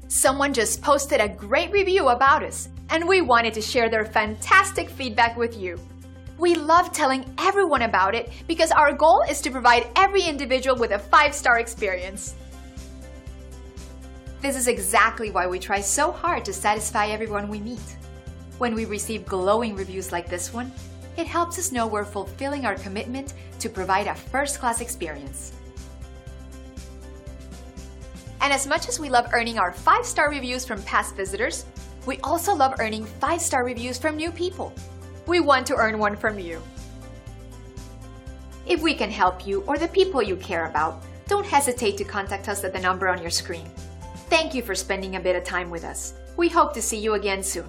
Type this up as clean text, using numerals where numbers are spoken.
Someone just posted a great review about us, and we wanted to share their fantastic feedback with you. We love telling everyone about it because our goal is to provide every individual with a 5-star experience. This is exactly why we try so hard to satisfy everyone we meet. When we receive glowing reviews like this one, it helps us know we're fulfilling our commitment to provide a first-class experience. And as much as we love earning our 5-star reviews from past visitors, we also love earning 5-star reviews from new people. We want to earn one from you. If we can help you or the people you care about, don't hesitate to contact us at the number on your screen. Thank you for spending a bit of time with us. We hope to see you again soon.